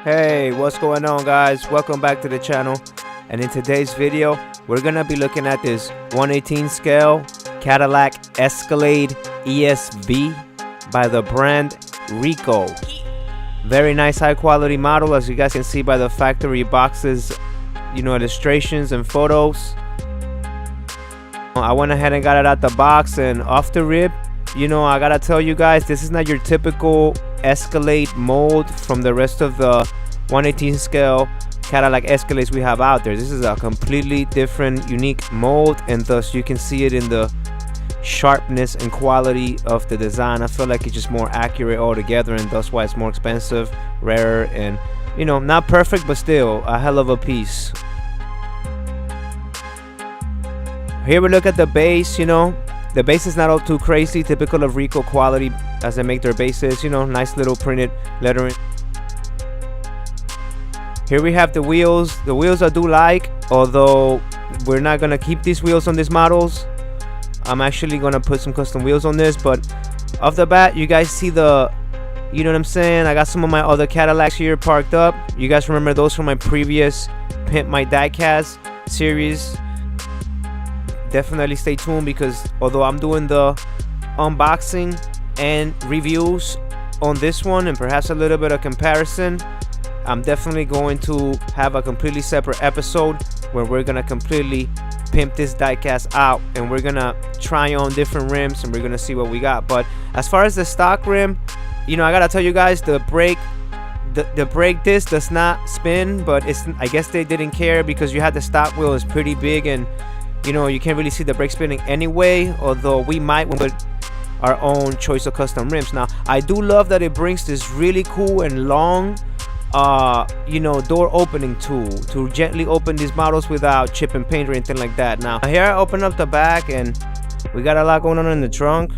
Hey, what's going on, guys? Welcome back to the channel. And in today's video, we're gonna be looking at this 1/18 scale Cadillac Escalade ESV by the brand Ricko. Very nice, high quality model, as you guys can see by the factory boxes, illustrations and photos. I went ahead and got it out the box, and off the rip, I gotta tell you guys, this is not your typical Escalade mold from the rest of the 1/18 scale Cadillac Escalades we have out there. This is a completely different, unique mold, and thus you can see it in the sharpness and quality of the design. I feel like it's just more accurate altogether, and that's why it's more expensive, rarer, and not perfect, but still a hell of a piece. Here we look at the base. The base is not all too crazy, typical of Ricko quality as they make their bases. Nice little printed lettering. Here we have the wheels. The wheels I do like, although we're not gonna keep these wheels on these models. I'm actually gonna put some custom wheels on this, but off the bat, you guys see the, you know what I'm saying? I got some of my other Cadillacs here parked up. You guys remember those from my previous Pimp My Diecast series. Definitely stay tuned, because although I'm doing the unboxing and reviews on this one and perhaps a little bit of comparison, I'm definitely going to have a completely separate episode where we're gonna completely pimp this diecast out, and we're gonna try on different rims, and we're gonna see what we got. But as far as the stock rim, I gotta tell you guys, the brake disc does not spin, but I guess they didn't care, because you had the stock wheel is pretty big, and you can't really see the brake spinning anyway, although we might put our own choice of custom rims. Now, I do love that it brings this really cool and long door opening tool to gently open these models without chip and paint or anything like that. Now, here I open up the back, and we got a lot going on in the trunk.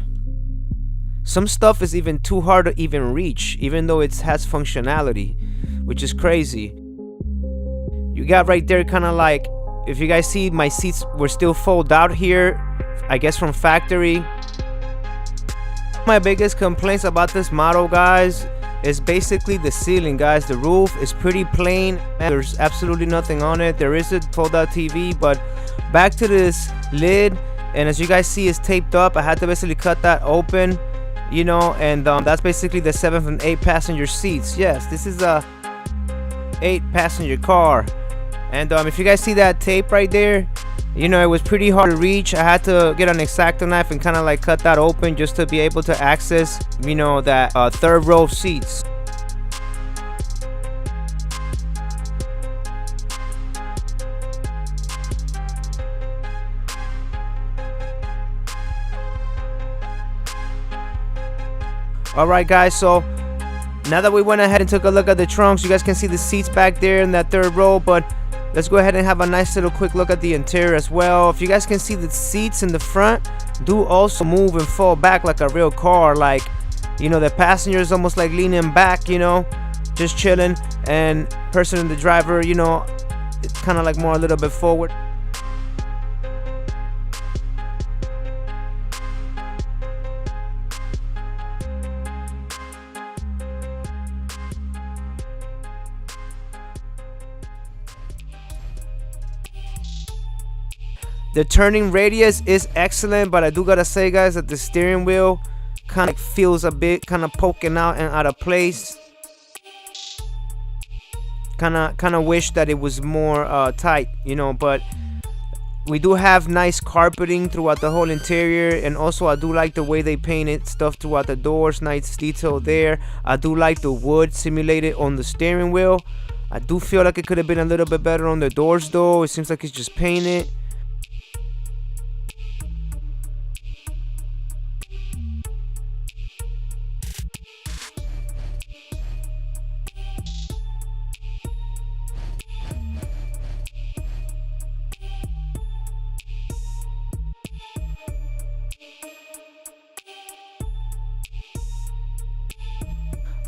Some stuff is even too hard to even reach, even though it has functionality, which is crazy. You got right there, kind of like, if you guys see, my seats were still fold out here, I guess from factory. My biggest complaints about this model, guys, is basically the ceiling, guys. The roof is pretty plain, and there's absolutely nothing on it. There is a fold out TV, but back to this lid, and as you guys see, it's taped up. I had to basically cut that open, and that's basically the 7th and 8th passenger seats. Yes, this is a 8-passenger car. And if you guys see that tape right there, it was pretty hard to reach. I had to get an X-Acto knife and kind of like cut that open just to be able to access, that third row seats. Alright, guys, so now that we went ahead and took a look at the trunks, you guys can see the seats back there in that third row, but let's go ahead and have a nice little quick look at the interior as well. If you guys can see, the seats in the front do also move and fall back like a real car. Like, the passenger is almost like leaning back, just chilling, and person in the driver, it's kind of like more a little bit forward. The turning radius is excellent, but I do gotta say, guys, that the steering wheel kind of feels a bit kind of poking out and out of place. Kind of wish that it was more tight, but we do have nice carpeting throughout the whole interior, and also I do like the way they painted stuff throughout the doors. Nice detail there. I do like the wood simulated on the steering wheel. I do feel like it could have been a little bit better on the doors, though. It seems like it's just painted.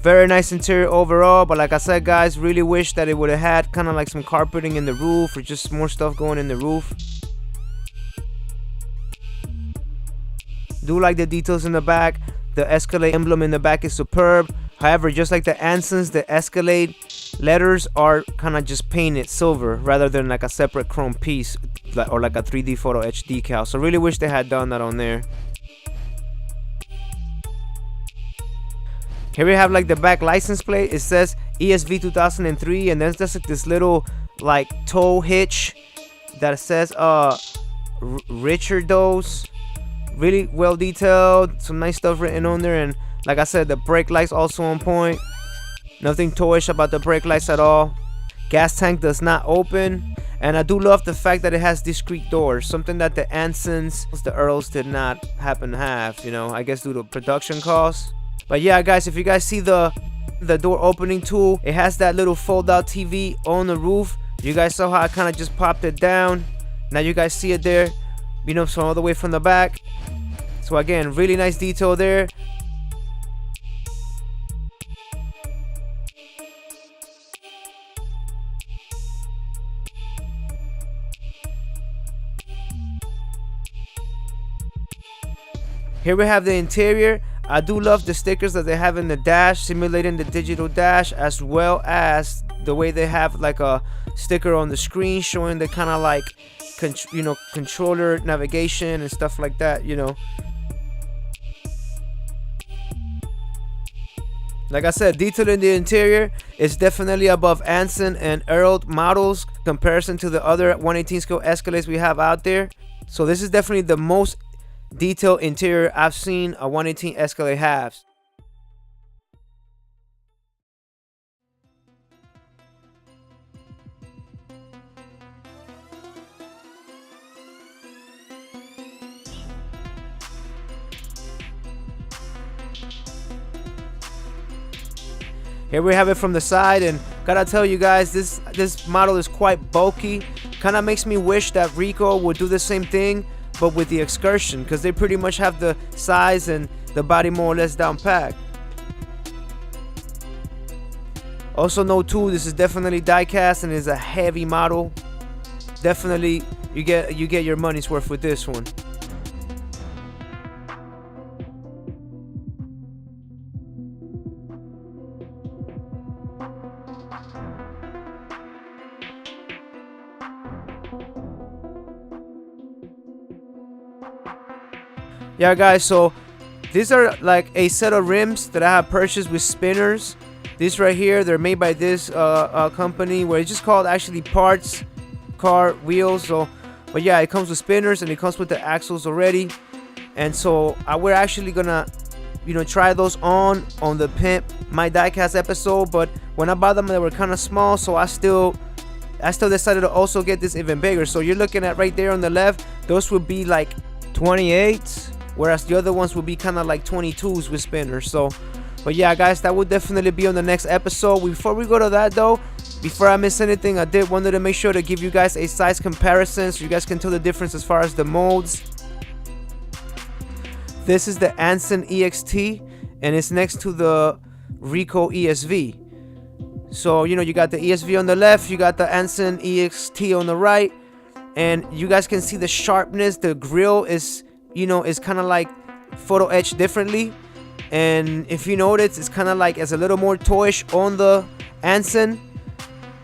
Very nice interior overall, but like I said, guys, really wish that it would have had kind of like some carpeting in the roof, or just more stuff going in the roof. Do like the details in the back. The Escalade emblem in the back is superb. However, just like the Ansons, the Escalade letters are kind of just painted silver rather than like a separate chrome piece or like a 3D photo etch decal. So really wish they had done that on there. Here we have like the back license plate. It says ESV 2003, and there's just like this little like tow hitch that says Richardos. Really well detailed, some nice stuff written on there, and like I said, the brake lights also on point. Nothing toyish about the brake lights at all. Gas tank does not open, and I do love the fact that it has discrete doors, something that the Ansons, the Earls did not happen to have, you know, I guess due to production costs. But yeah, guys, if you guys see the door opening tool, it has that little fold out TV on the roof. You guys saw how I kind of just popped it down. Now you guys see it there, you know, so all the way from the back. So again, really nice detail there. Here we have the interior. I do love the stickers that they have in the dash, simulating the digital dash, as well as the way they have like a sticker on the screen showing the kind of like controller navigation and stuff like that, you know. Like I said, detail in the interior is definitely above Anson and Earl models comparison to the other 118 scale Escalades we have out there. So this is definitely the most detailed interior I've seen a 118 Escalade have. Here we have it from the side, and gotta tell you guys, this model is quite bulky. Kind of makes me wish that Ricko would do the same thing, but with the Excursion, because they pretty much have the size and the body more or less down packed. Also note too, this is definitely die cast and is a heavy model. Definitely you get your money's worth with this one. Yeah, guys, so these are like a set of rims that I have purchased with spinners. These right here, they're made by this company where it's just called actually Parts Car Wheels. So, but yeah, it comes with spinners and it comes with the axles already. And so we're actually gonna, you know, try those on the Pimp My Diecast episode. But when I bought them, they were kind of small, so I still decided to also get this even bigger. So you're looking at right there on the left, those would be like 28s. Whereas the other ones will be kind of like 22s with spinners. So, but yeah, guys, that would definitely be on the next episode. Before we go to that though, before I miss anything, I wanted to make sure to give you guys a size comparison so you guys can tell the difference as far as the molds. This is the Anson EXT, and it's next to the Ricko ESV. So, you know, you got the ESV on the left, you got the Anson EXT on the right, and you guys can see the sharpness. The grill is, you know, is kind of like photo etched differently, and if you notice, it's kind of like it's a little more toyish on the Anson.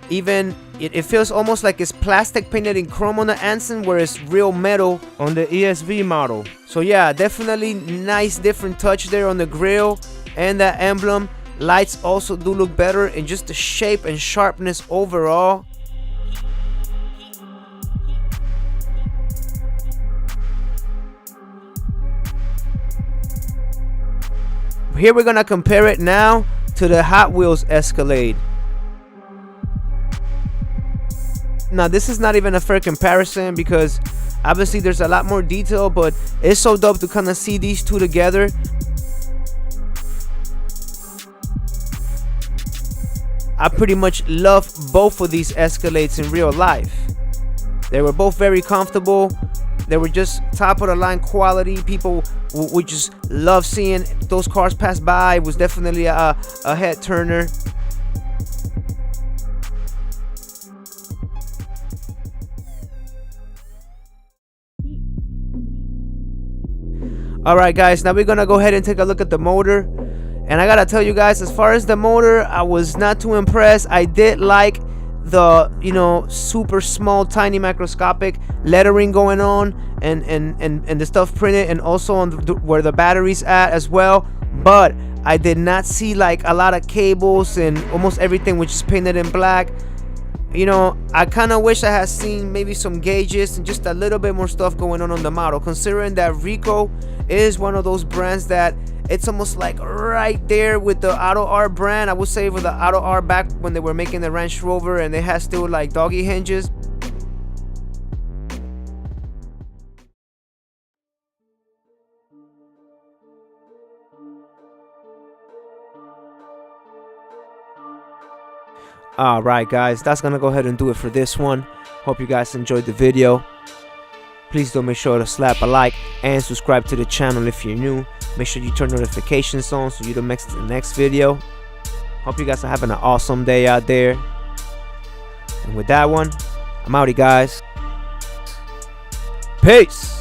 Even it feels almost like it's plastic painted in chrome on the Anson, where it's real metal on the ESV model. So yeah, definitely nice different touch there on the grill and that emblem. Lights also do look better, and just the shape and sharpness overall. Here we're gonna compare it now to the Hot Wheels Escalade. Now this is not even a fair comparison because obviously there's a lot more detail, but it's so dope to kind of see these two together. I pretty much love both of these Escalades in real life. They were both very comfortable. They were just top of the line quality. People would just love seeing those cars pass by. It was definitely a head turner. Alright guys, now we're gonna go ahead and take a look at the motor. And I gotta tell you guys, as far as the motor, I was not too impressed. I did like the, you know, super small, tiny, microscopic lettering going on, and the stuff printed, and also on where the battery's at as well. But I did not see like a lot of cables, and almost everything was just painted in black. You know, I kind of wish I had seen maybe some gauges and just a little bit more stuff going on the model, considering that Ricko is one of those brands that it's almost like right there with the Auto Art brand. I would say with the Auto Art back when they were making the Range Rover, and they had still like doggy hinges. Alright guys, that's gonna go ahead and do it for this one. Hope you guys enjoyed the video. Please do make sure to slap a like and subscribe to the channel if you're new. Make sure you turn notifications on so you don't miss the next video. Hope you guys are having an awesome day out there. And with that one, I'm outie guys. Peace.